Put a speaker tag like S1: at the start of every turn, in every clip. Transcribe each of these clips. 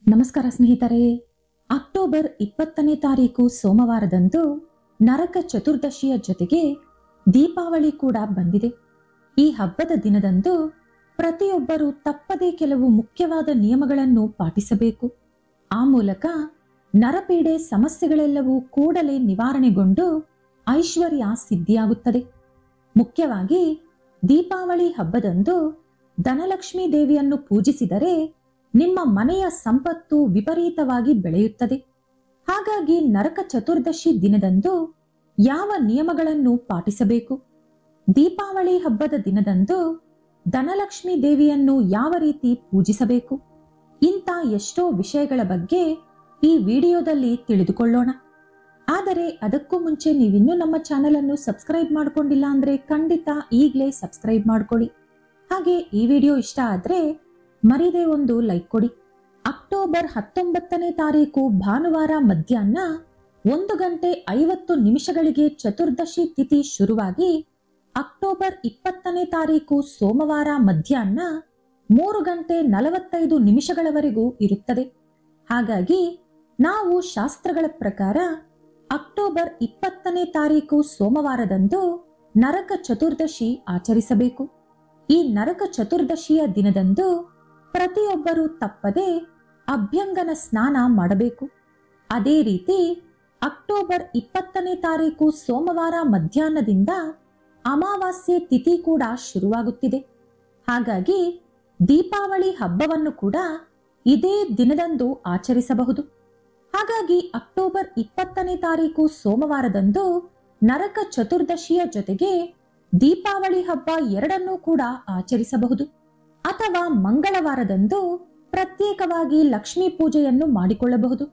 S1: ನಮಸ್ಕಾರ ಸ್ನೇಹಿತರೆ. ಅಕ್ಟೋಬರ್ 20ನೇ ತಾರೀಕು ಸೋಮವಾರದಂದು ನರಕ ಚತುರ್ದಶಿಯ ಜೊತೆಗೆ ದೀಪಾವಳಿ ಕೂಡ ಬಂದಿದೆ. ಈ ಹಬ್ಬದ ದಿನದಂದು ಪ್ರತಿಯೊಬ್ಬರೂ ತಪ್ಪದೇ ಕೆಲವು ಮುಖ್ಯವಾದ ನಿಯಮಗಳನ್ನು ಪಾಟಿಸಬೇಕು. ಆ ಮೂಲಕ ನರಪೀಡೆ ಸಮಸ್ಯೆಗಳೆಲ್ಲವೂ ಕೂಡಲೇ ನಿವಾರಣೆಗೊಂಡು ಐಶ್ವರ್ಯ ಸಿದ್ಧಿಯಾಗುತ್ತದೆ. ಮುಖ್ಯವಾಗಿ ದೀಪಾವಳಿ ಹಬ್ಬದಂದು ಧನಲಕ್ಷ್ಮೀ ದೇವಿಯನ್ನು ಪೂಜಿಸಿದರೆ ನಿಮ್ಮ ಮನೆಯ ಸಂಪತ್ತು ವಿಪರೀತವಾಗಿ ಬೆಳೆಯುತ್ತದೆ. ಹಾಗಾಗಿ ನರಕ ಚತುರ್ದಶಿ ದಿನದಂದು ಯಾವ ನಿಯಮಗಳನ್ನು ಪಾಟಿಸಬೇಕು, ದೀಪಾವಳಿ ಹಬ್ಬದ ದಿನದಂದು ಧನಲಕ್ಷ್ಮೀ ದೇವಿಯನ್ನು ಯಾವ ರೀತಿ ಪೂಜಿಸಬೇಕು, ಇಂಥ ಎಷ್ಟೋ ವಿಷಯಗಳ ಬಗ್ಗೆ ಈ ವಿಡಿಯೋದಲ್ಲಿ ತಿಳಿದುಕೊಳ್ಳೋಣ. ಆದರೆ ಅದಕ್ಕೂ ಮುಂಚೆ ನೀವಿನ್ನೂ ನಮ್ಮ ಚಾನೆಲ್ ಅನ್ನು ಸಬ್ಸ್ಕ್ರೈಬ್ ಮಾಡ್ಕೊಂಡಿಲ್ಲ ಅಂದ್ರೆ ಖಂಡಿತ ಈಗಲೇ ಸಬ್ಸ್ಕ್ರೈಬ್ ಮಾಡ್ಕೊಳ್ಳಿ. ಹಾಗೆ ಈ ವಿಡಿಯೋ ಇಷ್ಟ ಆದ್ರೆ ಮರಿದೇ ಒಂದು ಲೈಕ್ ಕೊಡಿ. ಅಕ್ಟೋಬರ್ 19ನೇ ತಾರೀಕು ಭಾನುವಾರ ಮಧ್ಯಾಹ್ನ 1:50 ಚತುರ್ದಶಿ ತಿಥಿ ಶುರುವಾಗಿ ಅಕ್ಟೋಬರ್ 20ನೇ ತಾರೀಕು ಸೋಮವಾರ ಮಧ್ಯಾಹ್ನ 3:45 ಇರುತ್ತದೆ. ಹಾಗಾಗಿ ನಾವು ಶಾಸ್ತ್ರಗಳ ಪ್ರಕಾರ ಅಕ್ಟೋಬರ್ 20ನೇ ತಾರೀಕು ಸೋಮವಾರದಂದು ನರಕ ಚತುರ್ದಶಿ ಆಚರಿಸಬೇಕು. ಈ ನರಕ ಚತುರ್ದಶಿಯ ದಿನದಂದು ಪ್ರತಿಯೊಬ್ಬರೂ ತಪ್ಪದೆ ಅಭ್ಯಂಗನ ಸ್ನಾನ ಮಾಡಬೇಕು. ಅದೇ ರೀತಿ ಅಕ್ಟೋಬರ್ 20ನೇ ತಾರೀಕು ಸೋಮವಾರ ಮಧ್ಯಾಹ್ನದಿಂದ ಅಮಾವಾಸ್ಯೆ ತಿಥಿ ಕೂಡ ಶುರುವಾಗುತ್ತಿದೆ. ಹಾಗಾಗಿ ದೀಪಾವಳಿ ಹಬ್ಬವನ್ನು ಕೂಡ ಇದೇ ದಿನದಂದು ಆಚರಿಸಬಹುದು. ಹಾಗಾಗಿ ಅಕ್ಟೋಬರ್ 20ನೇ ತಾರೀಕು ಸೋಮವಾರದಂದು ನರಕ ಚತುರ್ದಶಿಯ ಜೊತೆಗೆ ದೀಪಾವಳಿ ಹಬ್ಬ ಎರಡನ್ನೂ ಕೂಡ ಆಚರಿಸಬಹುದು. ಅಥವಾ ಮಂಗಳವಾರದಂದು ಪ್ರತ್ಯೇಕವಾಗಿ ಲಕ್ಷ್ಮೀ ಪೂಜೆಯನ್ನು ಮಾಡಿಕೊಳ್ಳಬಹುದು.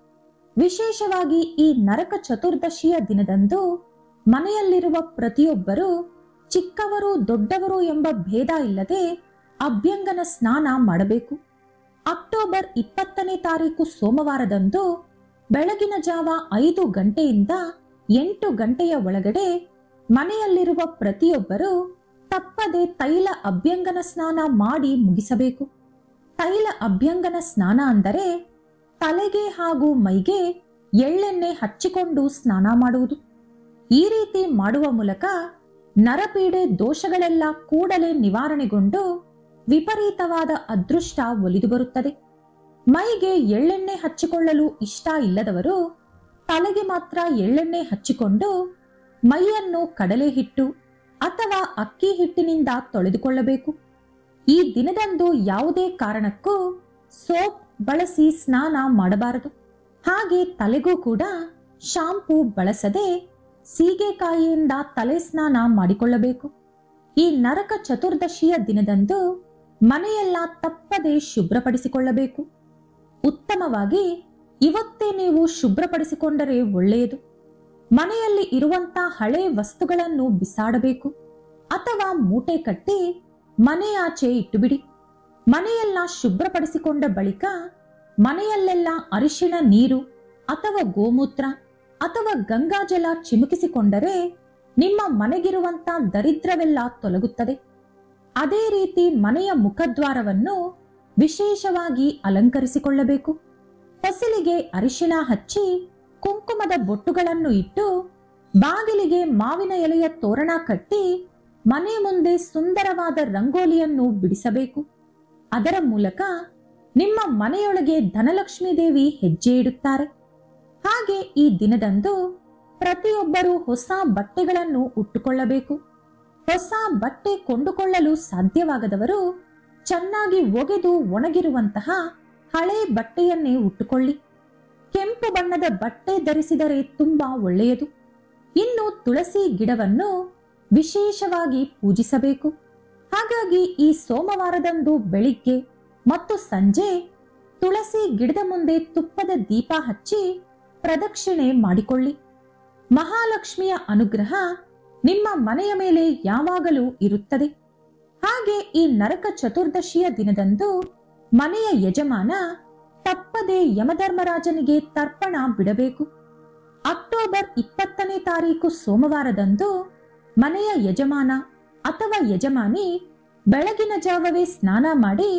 S1: ವಿಶೇಷವಾಗಿ ಈ ನರಕ ಚತುರ್ದಶಿಯ ದಿನದಂದು ಮನೆಯಲ್ಲಿರುವ ಪ್ರತಿಯೊಬ್ಬರೂ ಚಿಕ್ಕವರು ದೊಡ್ಡವರು ಎಂಬ ಭೇದ ಇಲ್ಲದೆ ಅಭ್ಯಂಗನ ಸ್ನಾನ ಮಾಡಬೇಕು. ಅಕ್ಟೋಬರ್ 20ನೇ ತಾರೀಕು ಸೋಮವಾರದಂದು ಬೆಳಗಿನ ಜಾವ 5 ಗಂಟೆಯಿಂದ 8 ಗಂಟೆಯ ಒಳಗಡೆ ಮನೆಯಲ್ಲಿರುವ ಪ್ರತಿಯೊಬ್ಬರೂ ತಪ್ಪದೆ ತೈಲ ಅಭ್ಯಂಗನ ಸ್ನಾನ ಮಾಡಿ ಮುಗಿಸಬೇಕು. ತೈಲ ಅಭ್ಯಂಗನ ಸ್ನಾನ ಅಂದರೆ ತಲೆಗೆ ಹಾಗೂ ಮೈಗೆ ಎಳ್ಳೆಣ್ಣೆ ಹಚ್ಚಿಕೊಂಡು ಸ್ನಾನ ಮಾಡುವುದು. ಈ ರೀತಿ ಮಾಡುವ ಮೂಲಕ ನರಪೀಡೆ ದೋಷಗಳೆಲ್ಲ ಕೂಡಲೇ ನಿವಾರಣೆಗೊಂಡು ವಿಪರೀತವಾದ ಅದೃಷ್ಟ ಒಲಿದು ಬರುತ್ತದೆ. ಮೈಗೆ ಎಳ್ಳೆಣ್ಣೆ ಹಚ್ಚಿಕೊಳ್ಳಲು ಇಷ್ಟ ಇಲ್ಲದವರು ತಲೆಗೆ ಮಾತ್ರ ಎಳ್ಳೆಣ್ಣೆ ಹಚ್ಚಿಕೊಂಡು ಮೈಯನ್ನು ಕಡಲೆ ಹಿಟ್ಟು ಅಥವಾ ಅಕ್ಕಿ ಹಿಟ್ಟಿನಿಂದ ತೊಳೆದುಕೊಳ್ಳಬೇಕು. ಈ ದಿನದಂದು ಯಾವುದೇ ಕಾರಣಕ್ಕೂ ಸೋಪ್ ಬಳಸಿ ಸ್ನಾನ ಮಾಡಬಾರದು. ಹಾಗೆ ತಲೆಗೂ ಕೂಡ ಶಾಂಪೂ ಬಳಸದೆ ಸೀಗೆಕಾಯಿಯಿಂದ ತಲೆ ಸ್ನಾನ ಮಾಡಿಕೊಳ್ಳಬೇಕು. ಈ ನರಕ ಚತುರ್ದಶಿಯ ದಿನದಂದು ಮನೆಯೆಲ್ಲ ತಪ್ಪದೆ ಶುಭ್ರಪಡಿಸಿಕೊಳ್ಳಬೇಕು. ಉತ್ತಮವಾಗಿ ಇವತ್ತೇ ನೀವು ಶುಭ್ರಪಡಿಸಿಕೊಂಡರೆ ಒಳ್ಳೆಯದು. ಮನೆಯಲ್ಲಿ ಇರುವಂತ ಹಳೆ ವಸ್ತುಗಳನ್ನು ಬಿಸಾಡಬೇಕು ಅಥವಾ ಮೂಟೆ ಕಟ್ಟಿ ಮನೆಯಾಚೆ ಇಟ್ಟುಬಿಡಿ. ಮನೆಯೆಲ್ಲ ಶುಭ್ರಪಡಿಸಿಕೊಂಡ ಬಳಿಕ ಮನೆಯಲ್ಲೆಲ್ಲ ಅರಿಶಿಣ ನೀರು ಅಥವಾ ಗೋಮೂತ್ರ ಅಥವಾ ಗಂಗಾಜಲ ಚಿಮುಕಿಸಿಕೊಂಡರೆ ನಿಮ್ಮ ಮನೆಗಿರುವಂತ ದರಿದ್ರವೆಲ್ಲ ತೊಲಗುತ್ತದೆ. ಅದೇ ರೀತಿ ಮನೆಯ ಮುಖದ್ವಾರವನ್ನು ವಿಶೇಷವಾಗಿ ಅಲಂಕರಿಸಿಕೊಳ್ಳಬೇಕು. ಹೊಸಲಿಗೆ ಅರಿಶಿಣ ಹಚ್ಚಿ ಕುಂಕುಮದ ಬೊಟ್ಟುಗಳನ್ನು ಇಟ್ಟು ಬಾಗಿಲಿಗೆ ಮಾವಿನ ಎಲೆಯ ತೋರಣ ಕಟ್ಟಿ ಮನೆ ಮುಂದೆ ಸುಂದರವಾದ ರಂಗೋಲಿಯನ್ನು ಬಿಡಿಸಬೇಕು. ಅದರ ಮೂಲಕ ನಿಮ್ಮ ಮನೆಯೊಳಗೆ ಧನಲಕ್ಷ್ಮೀ ದೇವಿ ಹೆಜ್ಜೆ ಇಡುತ್ತಾರೆ. ಹಾಗೆ ಈ ದಿನದಂದು ಪ್ರತಿಯೊಬ್ಬರೂ ಹೊಸ ಬಟ್ಟೆಗಳನ್ನು ಉಟ್ಟುಕೊಳ್ಳಬೇಕು. ಹೊಸ ಬಟ್ಟೆ ಕೊಂಡುಕೊಳ್ಳಲು ಸಾಧ್ಯವಾಗದವರು ಚೆನ್ನಾಗಿ ಒಗೆದು ಒಣಗಿರುವಂತಹ ಹಳೆ ಬಟ್ಟೆಯನ್ನೇ ಉಟ್ಟುಕೊಳ್ಳಿ. ಕೆಂಪು ಬಣ್ಣದ ಬಟ್ಟೆ ಧರಿಸಿದರೆ ತುಂಬಾ ಒಳ್ಳೆಯದು. ಇನ್ನು ತುಳಸಿ ಗಿಡವನ್ನು ವಿಶೇಷವಾಗಿ ಪೂಜಿಸಬೇಕು. ಹಾಗಾಗಿ ಈ ಸೋಮವಾರದಂದು ಬೆಳಿಗ್ಗೆ ಮತ್ತು ಸಂಜೆ ತುಳಸಿ ಗಿಡದ ಮುಂದೆ ತುಪ್ಪದ ದೀಪ ಹಚ್ಚಿ ಪ್ರದಕ್ಷಿಣೆ ಮಾಡಿಕೊಳ್ಳಿ. ಮಹಾಲಕ್ಷ್ಮಿಯ ಅನುಗ್ರಹ ನಿಮ್ಮ ಮನೆಯ ಮೇಲೆ ಯಾವಾಗಲೂ ಇರುತ್ತದೆ. ಹಾಗೆ ಈ ನರಕ ಚತುರ್ದಶಿಯ ದಿನದಂದು ಮನೆಯ ಯಜಮಾನ ತಪ್ಪದೆ ಯಮಧರ್ಮರಾಜನಿಗೆ ತರ್ಪಣ ಬಿಡಬೇಕು. ಅಕ್ಟೋಬರ್ 20ನೇ ತಾರೀಕು ಸೋಮವಾರದಂದು ಮನೆಯ ಯಜಮಾನ ಅಥವಾ ಯಜಮಾನಿ ಬೆಳಗಿನ ಜಾವವೇ ಸ್ನಾನ ಮಾಡಿ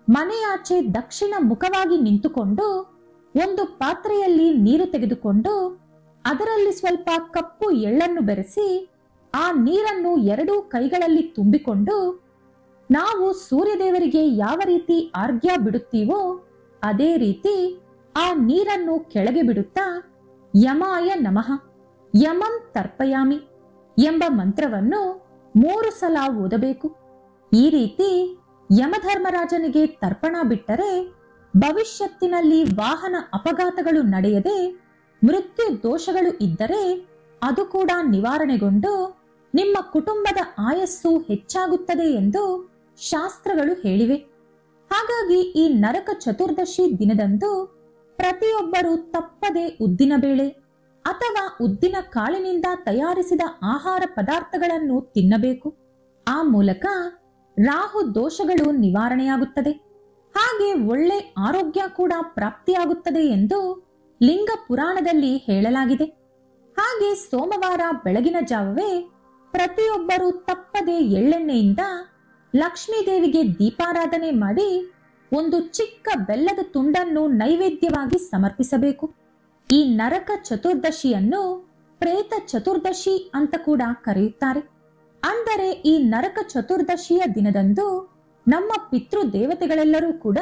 S1: ಮನೆಯಾಚೆ ದಕ್ಷಿಣ ಮುಖವಾಗಿ ನಿಂತುಕೊಂಡು ಒಂದು ಪಾತ್ರೆಯಲ್ಲಿ ನೀರು ತೆಗೆದುಕೊಂಡು ಅದರಲ್ಲಿ ಸ್ವಲ್ಪ ಕಪ್ಪು ಎಳ್ಳನ್ನು ಬೆರೆಸಿ ಆ ನೀರನ್ನು ಎರಡೂ ಕೈಗಳಲ್ಲಿ ತುಂಬಿಕೊಂಡು ನಾವು ಸೂರ್ಯದೇವರಿಗೆ ಯಾವ ರೀತಿ ಆರ್ಘ್ಯ ಬಿಡುತ್ತೀವೋ ಅದೇ ರೀತಿ ಆ ನೀರನ್ನು ಕೆಳಗೆ ಬಿಡುತ್ತಾ ಯಮಾಯ ನಮಃ, ಯಮಂ ತರ್ಪಯಾಮಿ ಎಂಬ ಮಂತ್ರವನ್ನು 3 ಸಲ ಓದಬೇಕು. ಈ ರೀತಿ ಯಮಧರ್ಮರಾಜನಿಗೆ ತರ್ಪಣ ಬಿಟ್ಟರೆ ಭವಿಷ್ಯತ್ತಿನಲ್ಲಿ ವಾಹನ ಅಪಘಾತಗಳು ನಡೆಯದೆ ಮೃತ್ಯು ದೋಷಗಳು ಇದ್ದರೆ ಅದು ಕೂಡ ನಿವಾರಣೆಗೊಂಡು ನಿಮ್ಮ ಕುಟುಂಬದ ಆಯಸ್ಸು ಹೆಚ್ಚಾಗುತ್ತದೆ ಎಂದು ಶಾಸ್ತ್ರಗಳು ಹೇಳಿವೆ. ಹಾಗಾಗಿ ಈ ನರಕ ಚತುರ್ದಶಿ ದಿನದಂದು ಪ್ರತಿಯೊಬ್ಬರು ತಪ್ಪದೆ ಉದ್ದಿನಬೇಳೆ ಅಥವಾ ಉದ್ದಿನ ಕಾಳಿನಿಂದ ತಯಾರಿಸಿದ ಆಹಾರ ಪದಾರ್ಥಗಳನ್ನು ತಿನ್ನಬೇಕು. ಆ ಮೂಲಕ ರಾಹು ದೋಷಗಳು ನಿವಾರಣೆಯಾಗುತ್ತದೆ. ಹಾಗೆ ಒಳ್ಳೆ ಆರೋಗ್ಯ ಕೂಡ ಪ್ರಾಪ್ತಿಯಾಗುತ್ತದೆ ಎಂದು ಲಿಂಗ ಪುರಾಣದಲ್ಲಿ ಹೇಳಲಾಗಿದೆ. ಹಾಗೆ ಸೋಮವಾರ ಬೆಳಗಿನ ಜಾವವೇ ಪ್ರತಿಯೊಬ್ಬರು ತಪ್ಪದೆ ಎಳ್ಳೆಣ್ಣೆಯಿಂದ ಲಕ್ಷ್ಮೀ ದೇವಿಗೆ ದೀಪಾರಾಧನೆ ಮಾಡಿ ಒಂದು ಚಿಕ್ಕ ಬೆಲ್ಲದ ತುಂಡನ್ನು ನೈವೇದ್ಯವಾಗಿ ಸಮರ್ಪಿಸಬೇಕು. ಈ ನರಕ ಚತುರ್ದಶಿಯನ್ನು ಪ್ರೇತ ಚತುರ್ದಶಿ ಅಂತ ಕೂಡ ಕರೆಯುತ್ತಾರೆ. ಅಂದರೆ ಈ ನರಕ ಚತುರ್ದಶಿಯ ದಿನದಂದು ನಮ್ಮ ಪಿತೃ ದೇವತೆಗಳೆಲ್ಲರೂ ಕೂಡ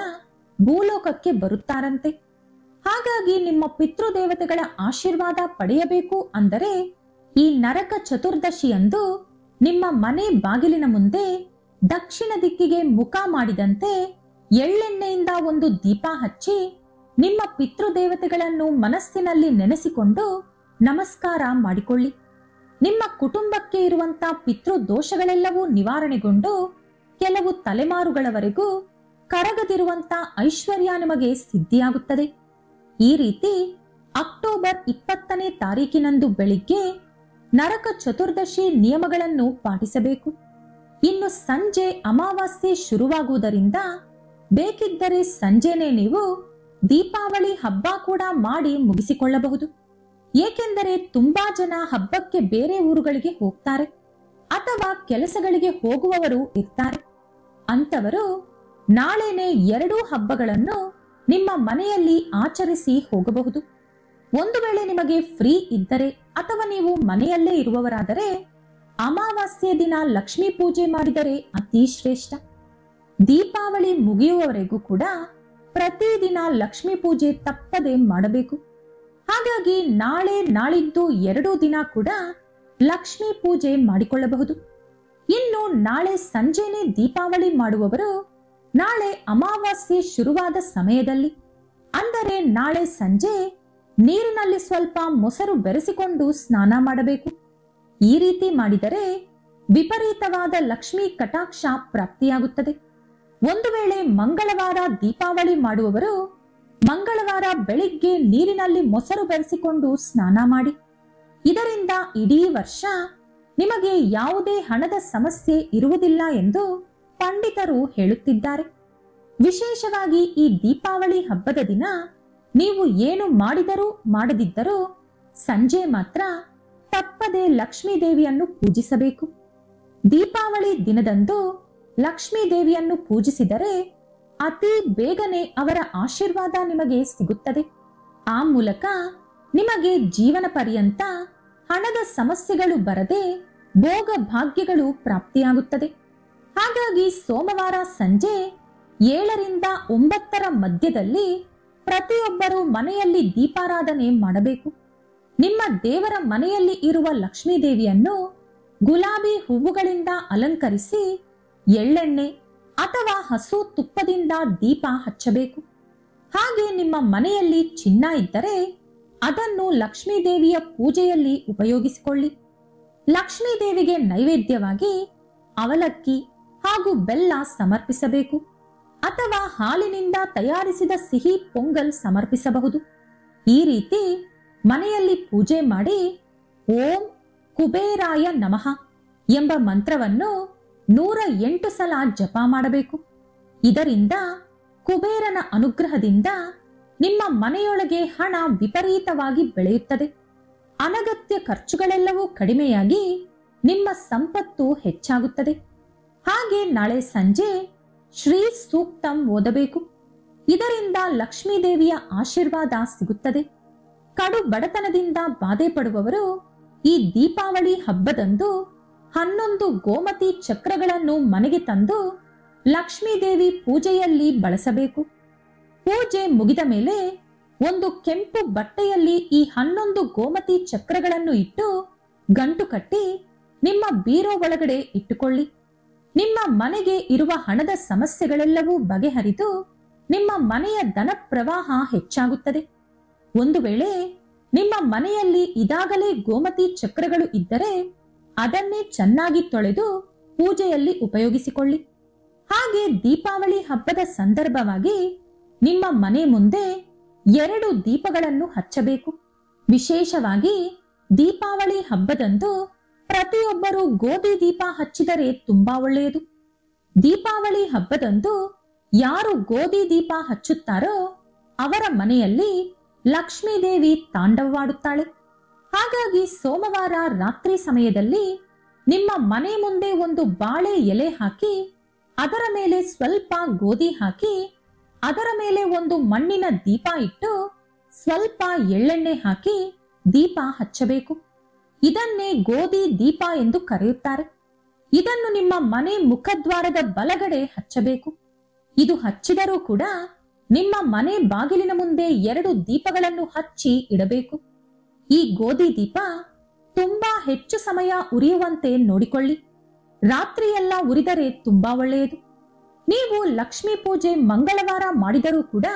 S1: ಭೂಲೋಕಕ್ಕೆ ಬರುತ್ತಾರಂತೆ. ಹಾಗಾಗಿ ನಿಮ್ಮ ಪಿತೃ ದೇವತೆಗಳ ಆಶೀರ್ವಾದ ಪಡೆಯಬೇಕು ಅಂದರೆ ಈ ನರಕ ಚತುರ್ದಶಿಯಂದು ನಿಮ್ಮ ಮನೆ ಬಾಗಿಲಿನ ಮುಂದೆ ದಕ್ಷಿಣ ದಿಕ್ಕಿಗೆ ಮುಖ ಮಾಡಿದಂತೆ ಎಳ್ಳೆಣ್ಣೆಯಿಂದ ಒಂದು ದೀಪ ಹಚ್ಚಿ ನಿಮ್ಮ ಪಿತೃ ದೇವತೆಗಳನ್ನು ಮನಸ್ಸಿನಲ್ಲಿ ನೆನೆಸಿಕೊಂಡು ನಮಸ್ಕಾರ ಮಾಡಿಕೊಳ್ಳಿ. ನಿಮ್ಮ ಕುಟುಂಬಕ್ಕೆ ಇರುವಂತ ಪಿತೃ ದೋಷಗಳೆಲ್ಲವೂ ನಿವಾರಣೆಗೊಂಡು ಕೆಲವು ತಲೆಮಾರುಗಳವರೆಗೂ ಕರಗದಿರುವಂತ ಐಶ್ವರ್ಯ ನಿಮಗೆ ಸಿದ್ಧಿಯಾಗುತ್ತದೆ. ಈ ರೀತಿ ಅಕ್ಟೋಬರ್ 20ನೇ ತಾರೀಕಿನಂದು ಬೆಳಿಗ್ಗೆ ನರಕ ಚತುರ್ದಶಿ ನಿಯಮಗಳನ್ನು ಪಾಟಿಸಬೇಕು. ಇನ್ನು ಸಂಜೆ ಅಮಾವಾಸ್ಯೆ ಶುರುವಾಗುವುದರಿಂದ ಬೇಕಿದ್ದರೆ ಸಂಜೆನೆ ನೀವು ದೀಪಾವಳಿ ಹಬ್ಬ ಕೂಡ ಮಾಡಿ ಮುಗಿಸಿಕೊಳ್ಳಬಹುದು. ಏಕೆಂದರೆ ತುಂಬಾ ಜನ ಹಬ್ಬಕ್ಕೆ ಬೇರೆ ಊರುಗಳಿಗೆ ಹೋಗ್ತಾರೆ ಅಥವಾ ಕೆಲಸಗಳಿಗೆ ಹೋಗುವವರು ಇರ್ತಾರೆ. ಅಂತವರು ನಾಳೆನೆ 2 ಹಬ್ಬಗಳನ್ನು ನಿಮ್ಮ ಮನೆಯಲ್ಲಿ ಆಚರಿಸಿ ಹೋಗಬಹುದು. ಒಂದು ವೇಳೆ ನಿಮಗೆ ಫ್ರೀ ಇದ್ದರೆ ಅಥವಾ ನೀವು ಮನೆಯಲ್ಲೇ ಇರುವವರಾದರೆ ಅಮಾವಾಸ್ಯೆ ದಿನ ಲಕ್ಷ್ಮೀ ಪೂಜೆ ಮಾಡಿದರೆ ಅತಿ ಶ್ರೇಷ್ಠ. ದೀಪಾವಳಿ ಮುಗಿಯುವವರೆಗೂ ಕೂಡ ಪ್ರತಿದಿನ ಲಕ್ಷ್ಮೀ ಪೂಜೆ ತಪ್ಪದೆ ಮಾಡಬೇಕು. ಹಾಗಾಗಿ ನಾಳೆ ನಾಳಿದ್ದು 2 ದಿನ ಕೂಡ ಲಕ್ಷ್ಮೀ ಪೂಜೆ ಮಾಡಿಕೊಳ್ಳಬಹುದು. ಇನ್ನು ನಾಳೆ ಸಂಜೆನೆ ದೀಪಾವಳಿ ಮಾಡುವವರು ನಾಳೆ ಅಮಾವಾಸ್ಯೆ ಶುರುವಾದ ಸಮಯದಲ್ಲಿ ಅಂದರೆ ನಾಳೆ ಸಂಜೆ ನೀರಿನಲ್ಲಿ ಸ್ವಲ್ಪ ಮೊಸರು ಬೆರೆಸಿಕೊಂಡು ಸ್ನಾನ ಮಾಡಬೇಕು. ಈ ರೀತಿ ಮಾಡಿದರೆ ವಿಪರೀತವಾದ ಲಕ್ಷ್ಮೀ ಕಟಾಕ್ಷ ಪ್ರಾಪ್ತಿಯಾಗುತ್ತದೆ. ಒಂದು ವೇಳೆ ಮಂಗಳವಾರ ದೀಪಾವಳಿ ಮಾಡುವವರು ಮಂಗಳವಾರ ಬೆಳಿಗ್ಗೆ ನೀರಿನಲ್ಲಿ ಮೊಸರು ಬೆರೆಸಿಕೊಂಡು ಸ್ನಾನ ಮಾಡಿ. ಇದರಿಂದ ಇಡೀ ವರ್ಷ ನಿಮಗೆ ಯಾವುದೇ ಹಣದ ಸಮಸ್ಯೆ ಇರುವುದಿಲ್ಲ ಎಂದು ಪಂಡಿತರು ಹೇಳುತ್ತಿದ್ದಾರೆ. ವಿಶೇಷವಾಗಿ ಈ ದೀಪಾವಳಿ ಹಬ್ಬದ ದಿನ ನೀವು ಏನು ಮಾಡಿದರೂ ಮಾಡದಿದ್ದರೂ ಸಂಜೆ ಮಾತ್ರ ತಪ್ಪದೆ ಲಕ್ಷ್ಮೀ ದೇವಿಯನ್ನು ಪೂಜಿಸಬೇಕು. ದೀಪಾವಳಿ ದಿನದಂದು ಲಕ್ಷ್ಮೀ ದೇವಿಯನ್ನು ಪೂಜಿಸಿದರೆ ಅತಿ ಬೇಗನೆ ಅವರ ಆಶೀರ್ವಾದ ನಿಮಗೆ ಸಿಗುತ್ತದೆ. ಆ ಮೂಲಕ ನಿಮಗೆ ಜೀವನ ಪರ್ಯಂತ ಹಣದ ಸಮಸ್ಯೆಗಳು ಬರದೆ ಭೋಗ ಭಾಗ್ಯಗಳು ಪ್ರಾಪ್ತಿಯಾಗುತ್ತದೆ. ಹಾಗಾಗಿ ಸೋಮವಾರ ಸಂಜೆ 7ರಿಂದ 9ರ ಮಧ್ಯದಲ್ಲಿ ಪ್ರತಿಯೊಬ್ಬರು ಮನೆಯಲ್ಲಿ ದೀಪಾರಾಧನೆ ಮಾಡಬೇಕು. ನಿಮ್ಮ ದೇವರ ಮನೆಯಲ್ಲಿ ಇರುವ ಲಕ್ಷ್ಮೀ ದೇವಿಯನ್ನು ಗುಲಾಬಿ ಹೂವುಗಳಿಂದ ಅಲಂಕರಿಸಿ ಎಳ್ಳೆಣ್ಣೆ ಅಥವಾ ಹಸು ತುಪ್ಪದಿಂದ ದೀಪ ಹಚ್ಚಬೇಕು. ಹಾಗೆ ನಿಮ್ಮ ಮನೆಯಲ್ಲಿ ಚಿನ್ನ ಇದ್ದರೆ ಅದನ್ನು ಲಕ್ಷ್ಮೀ ದೇವಿಯ ಪೂಜೆಯಲ್ಲಿ ಉಪಯೋಗಿಸಿಕೊಳ್ಳಿ. ಲಕ್ಷ್ಮೀ ದೇವಿಗೆ ನೈವೇದ್ಯವಾಗಿ ಅವಲಕ್ಕಿ ಹಾಗೂ ಬೆಲ್ಲ ಸಮರ್ಪಿಸಬೇಕು ಅಥವಾ ಹಾಲಿನಿಂದ ತಯಾರಿಸಿದ ಸಿಹಿ ಪೊಂಗಲ್ ಸಮರ್ಪಿಸಬಹುದು. ಈ ರೀತಿ ಮನೆಯಲ್ಲಿ ಪೂಜೆ ಮಾಡಿ ಓಂ ಕುಬೇರಾಯ ನಮಃ ಎಂಬ ಮಂತ್ರವನ್ನು 108 ಸಲ ಜಪ ಮಾಡಬೇಕು. ಇದರಿಂದ ಕುಬೇರನ ಅನುಗ್ರಹದಿಂದ ನಿಮ್ಮ ಮನೆಯೊಳಗೆ ಹಣ ವಿಪರೀತವಾಗಿ ಬೆಳೆಯುತ್ತದೆ. ಅನಗತ್ಯ ಖರ್ಚುಗಳೆಲ್ಲವೂ ಕಡಿಮೆಯಾಗಿ ನಿಮ್ಮ ಸಂಪತ್ತು ಹೆಚ್ಚಾಗುತ್ತದೆ. ಹಾಗೆ ನಾಳೆ ಸಂಜೆ ಶ್ರೀ ಸೂಕ್ತಂ ಓದಬೇಕು. ಇದರಿಂದ ಲಕ್ಷ್ಮೀದೇವಿಯ ಆಶೀರ್ವಾದ ಸಿಗುತ್ತದೆ. ಕಡು ಬಡತನದಿಂದ ಬಾಧೆ ಪಡುವವರು ಈ ದೀಪಾವಳಿ ಹಬ್ಬದಂದು 11 ಗೋಮತಿ ಚಕ್ರಗಳನ್ನು ಮನೆಗೆ ತಂದು ಲಕ್ಷ್ಮೀದೇವಿ ಪೂಜೆಯಲ್ಲಿ ಬಳಸಬೇಕು. ಪೂಜೆ ಮುಗಿದ ಮೇಲೆ ಒಂದು ಕೆಂಪು ಬಟ್ಟೆಯಲ್ಲಿ ಈ 11 ಗೋಮತಿ ಚಕ್ರಗಳನ್ನು ಇಟ್ಟು ಗಂಟು ಕಟ್ಟಿ ನಿಮ್ಮ ಬೀರೋ ಒಳಗಡೆ ಇಟ್ಟುಕೊಳ್ಳಿ. ನಿಮ್ಮ ಮನೆಗೆ ಇರುವ ಹಣದ ಸಮಸ್ಯೆಗಳೆಲ್ಲವೂ ಬಗೆಹರಿದು ನಿಮ್ಮ ಮನೆಯ ಧನ ಪ್ರವಾಹ ಹೆಚ್ಚಾಗುತ್ತದೆ. ಒಂದು ವೇಳೆ ನಿಮ್ಮ ಮನೆಯಲ್ಲಿ ಇದಾಗಲೇ ಗೋಮತಿ ಚಕ್ರಗಳು ಇದ್ದರೆ ಅದನ್ನೇ ಚೆನ್ನಾಗಿ ತೊಳೆದು ಪೂಜೆಯಲ್ಲಿ ಉಪಯೋಗಿಸಿಕೊಳ್ಳಿ. ಹಾಗೆ ದೀಪಾವಳಿ ಹಬ್ಬದ ಸಂದರ್ಭವಾಗಿ ನಿಮ್ಮ ಮನೆ ಮುಂದೆ 2 ದೀಪಗಳನ್ನು ಹಚ್ಚಬೇಕು. ವಿಶೇಷವಾಗಿ ದೀಪಾವಳಿ ಹಬ್ಬದಂದು ಪ್ರತಿಯೊಬ್ಬರು ಗೋಧಿ ದೀಪ ಹಚ್ಚಿದರೆ ತುಂಬಾ ಒಳ್ಳೆಯದು. ದೀಪಾವಳಿ ಹಬ್ಬದಂದು ಯಾರು ಗೋಧಿ ದೀಪ ಹಚ್ಚುತ್ತಾರೋ ಅವರ ಮನೆಯಲ್ಲಿ ಲಕ್ಷ್ಮೀದೇವಿ ತಾಂಡವವಾಡುತ್ತಾಳೆ. ಹಾಗಾಗಿ ಸೋಮವಾರ ರಾತ್ರಿ ಸಮಯದಲ್ಲಿ ನಿಮ್ಮ ಮನೆ ಮುಂದೆ ಒಂದು ಬಾಳೆ ಎಲೆ ಹಾಕಿ ಅದರ ಮೇಲೆ ಸ್ವಲ್ಪ ಗೋಧಿ ಹಾಕಿ ಅದರ ಮೇಲೆ ಒಂದು ಮಣ್ಣಿನ ದೀಪ ಇಟ್ಟು ಸ್ವಲ್ಪ ಎಳ್ಳೆಣ್ಣೆ ಹಾಕಿ ದೀಪ ಹಚ್ಚಬೇಕು. ಇದನ್ನೇ ಗೋಧಿ ದೀಪ ಎಂದು ಕರೆಯುತ್ತಾರೆ. ಇದನ್ನು ನಿಮ್ಮ ಮನೆ ಮುಖದ್ವಾರದ ಬಲಗಡೆ ಹಚ್ಚಬೇಕು. ಇದು ಹಚ್ಚಿದರೂ ಕೂಡ ನಿಮ್ಮ ಮನೆ ಬಾಗಿಲಿನ ಮುಂದೆ 2 ದೀಪಗಳನ್ನು ಹಚ್ಚಿ ಇಡಬೇಕು. ಈ ಗೋಧಿ ದೀಪ ತುಂಬಾ ಹೆಚ್ಚು ಸಮಯ ಉರಿಯುವಂತೆ ನೋಡಿಕೊಳ್ಳಿ. ರಾತ್ರಿಯೆಲ್ಲ ಉರಿದರೆ ತುಂಬಾ ಒಳ್ಳೆಯದು. ನೀವು ಲಕ್ಷ್ಮೀ ಪೂಜೆ ಮಂಗಳವಾರ ಮಾಡಿದರೂ ಕೂಡ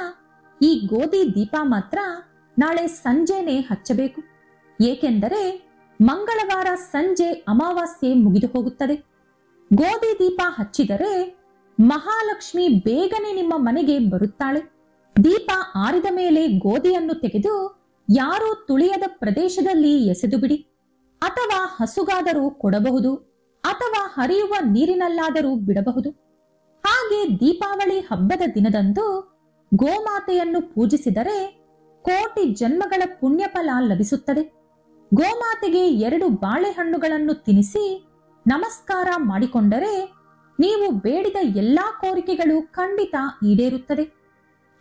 S1: ಈ ಗೋಧಿ ದೀಪ ಮಾತ್ರ ನಾಳೆ ಸಂಜೆನೆ ಹಚ್ಚಬೇಕು. ಏಕೆಂದರೆ ಮಂಗಳವಾರ ಸಂಜೆ ಅಮಾವಾಸ್ಯೆ ಮುಗಿದು ಹೋಗುತ್ತದೆ. ಗೋಧಿ ದೀಪ ಹಚ್ಚಿದರೆ ಮಹಾಲಕ್ಷ್ಮಿ ಬೇಗನೆ ನಿಮ್ಮ ಮನೆಗೆ ಬರುತ್ತಾಳೆ. ದೀಪ ಆರಿದ ಮೇಲೆ ಗೋಧಿಯನ್ನು ತೆಗೆದು ಯಾರೂ ತುಳಿಯದ ಪ್ರದೇಶದಲ್ಲಿ ಎಸೆದು ಬಿಡಿ. ಅಥವಾ ಹಸುಗಾದರೂ ಕೊಡಬಹುದು, ಅಥವಾ ಹರಿಯುವ ನೀರಿನಲ್ಲಾದರೂ ಬಿಡಬಹುದು. ಹಾಗೆ ದೀಪಾವಳಿ ಹಬ್ಬದ ದಿನದಂದು ಗೋಮಾತೆಯನ್ನು ಪೂಜಿಸಿದರೆ ಕೋಟಿ ಜನ್ಮಗಳ ಪುಣ್ಯಫಲ ಲಭಿಸುತ್ತದೆ. ಗೋಮಾತೆಗೆ 2 ಬಾಳೆಹಣ್ಣುಗಳನ್ನು ತಿನ್ನಿಸಿ ನಮಸ್ಕಾರ ಮಾಡಿಕೊಂಡರೆ ನೀವು ಬೇಡಿದ ಎಲ್ಲಾ ಕೋರಿಕೆಗಳು ಖಂಡಿತ ಈಡೇರುತ್ತದೆ.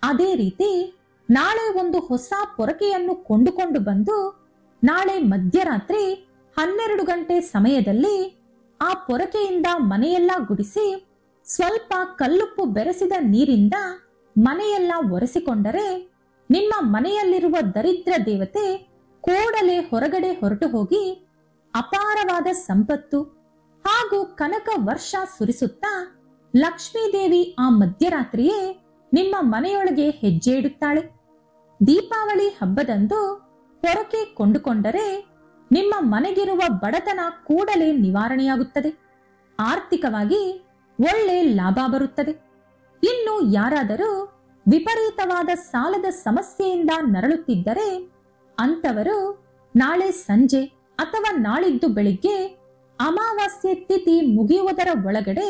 S1: ಅದೇ ರೀತಿ ನಾಳೆ ಒಂದು ಹೊಸ ಪೊರಕೆಯನ್ನು ಕೊಂಡುಕೊಂಡು ಬಂದು ನಾಳೆ ಮಧ್ಯರಾತ್ರಿ 12 ಗಂಟೆ ಸಮಯದಲ್ಲಿ ಆ ಪೊರಕೆಯಿಂದ ಮನೆಯೆಲ್ಲ ಗುಡಿಸಿ ಸ್ವಲ್ಪ ಕಲ್ಲುಪ್ಪು ಬೆರೆಸಿದ ನೀರಿಂದ ಮನೆಯೆಲ್ಲ ಒರೆಸಿಕೊಂಡರೆ ನಿಮ್ಮ ಮನೆಯಲ್ಲಿರುವ ದರಿದ್ರ ದೇವತೆ ಕೂಡಲೇ ಹೊರಗಡೆ ಹೊರಟು ಹೋಗಿ ಅಪಾರವಾದ ಸಂಪತ್ತು ಹಾಗೂ ಕನಕ ವರ್ಷ ಸುರಿಸುತ್ತಾ ಲಕ್ಷ್ಮೀದೇವಿ ಆ ಮಧ್ಯರಾತ್ರಿಯೇ ನಿಮ್ಮ ಮನೆಯೊಳಗೆ ಹೆಜ್ಜೆ ಇಡುತ್ತಾಳೆ. ದೀಪಾವಳಿ ಹಬ್ಬದಂದು ಪೊರಕೆ ಕೊಂಡುಕೊಂಡರೆ ನಿಮ್ಮ ಮನೆಗಿರುವ ಬಡತನ ಕೂಡಲೇ ನಿವಾರಣೆಯಾಗುತ್ತದೆ. ಆರ್ಥಿಕವಾಗಿ ಒಳ್ಳೆ ಲಾಭ ಬರುತ್ತದೆ. ಇನ್ನು ಯಾರಾದರೂ ವಿಪರೀತವಾದ ಸಾಲದ ಸಮಸ್ಯೆಯಿಂದ ನರಳುತ್ತಿದ್ದರೆ ಅಂತವರು ನಾಳೆ ಸಂಜೆ ಅಥವಾ ನಾಳಿದ್ದು ಬೆಳಿಗ್ಗೆ ಅಮಾವಾಸ್ಯೆ ತಿಥಿ ಮುಗಿಯುವುದರ ಒಳಗಡೆ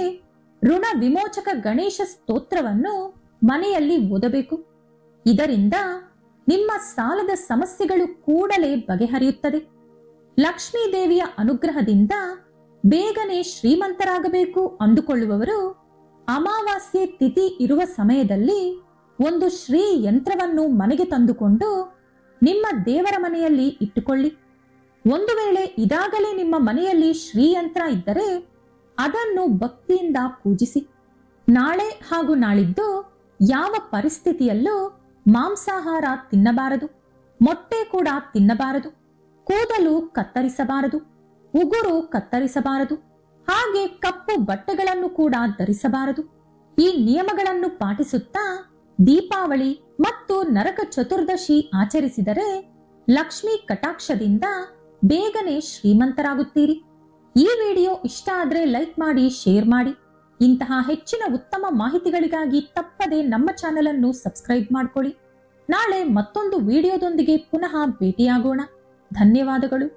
S1: ಋಣ ವಿಮೋಚಕ ಗಣೇಶ ಸ್ತೋತ್ರವನ್ನು ಮನೆಯಲ್ಲಿ ಓದಬೇಕು. ಇದರಿಂದ ನಿಮ್ಮ ಸಾಲದ ಸಮಸ್ಯೆಗಳು ಕೂಡಲೇ ಬಗೆಹರಿಯುತ್ತದೆ. ಲಕ್ಷ್ಮೀ ದೇವಿಯ ಅನುಗ್ರಹದಿಂದ ಬೇಗನೆ ಶ್ರೀಮಂತರಾಗಬೇಕು ಅಂದುಕೊಳ್ಳುವವರು ಅಮಾವಾಸ್ಯೆ ತಿಥಿ ಇರುವ ಸಮಯದಲ್ಲಿ ಒಂದು ಶ್ರೀ ಯಂತ್ರವನ್ನು ಮನೆಗೆ ತಂದುಕೊಂಡು ನಿಮ್ಮ ದೇವರ ಮನೆಯಲ್ಲಿ ಇಟ್ಟುಕೊಳ್ಳಿ. ಒಂದು ವೇಳೆ ಇದಾಗಲೇ ನಿಮ್ಮ ಮನೆಯಲ್ಲಿ ಶ್ರೀಯಂತ್ರ ಇದ್ದರೆ ಅದನ್ನು ಭಕ್ತಿಯಿಂದ ಪೂಜಿಸಿ. ನಾಳೆ ಹಾಗೂ ನಾಳಿದ್ದು ಯಾವ ಪರಿಸ್ಥಿತಿಯಲ್ಲೂ ಮಾಂಸಾಹಾರ ತಿನ್ನಬಾರದು, ಮೊಟ್ಟೆ ಕೂಡ ತಿನ್ನಬಾರದು, ಕೂದಲು ಕತ್ತರಿಸಬಾರದು, ಉಗುರು ಕತ್ತರಿಸಬಾರದು, ಹಾಗೆ ಕಪ್ಪು ಬಟ್ಟೆಗಳನ್ನು ಕೂಡ ಧರಿಸಬಾರದು. ಈ ನಿಯಮಗಳನ್ನು ಪಾಟಿಸುತ್ತಾ ದೀಪಾವಳಿ ಮತ್ತು ನರಕ ಚತುರ್ದಶಿ ಆಚರಿಸಿದರೆ ಲಕ್ಷ್ಮೀ ಕಟಾಕ್ಷದಿಂದ ಬೇಗನೆ ಶ್ರೀಮಂತರಾಗುತ್ತೀರಿ. ಈ ವಿಡಿಯೋ ಇಷ್ಟ ಆದ್ರೆ ಲೈಕ್ ಮಾಡಿ, ಶೇರ್ ಮಾಡಿ. ಇಂತಹ ಹೆಚ್ಚಿನ ಉತ್ತಮ ಮಾಹಿತಿಗಳಿಗಾಗಿ ತಪ್ಪದೆ ನಮ್ಮ ಚಾನೆಲ್ ಅನ್ನು ಸಬ್ಸ್ಕ್ರೈಬ್ ಮಾಡಿಕೊಳ್ಳಿ. ನಾಳೆ ಮತ್ತೊಂದು ವಿಡಿಯೋದೊಂದಿಗೆ ಪುನಃ ಭೇಟಿಯಾಗೋಣ. ಧನ್ಯವಾದಗಳು.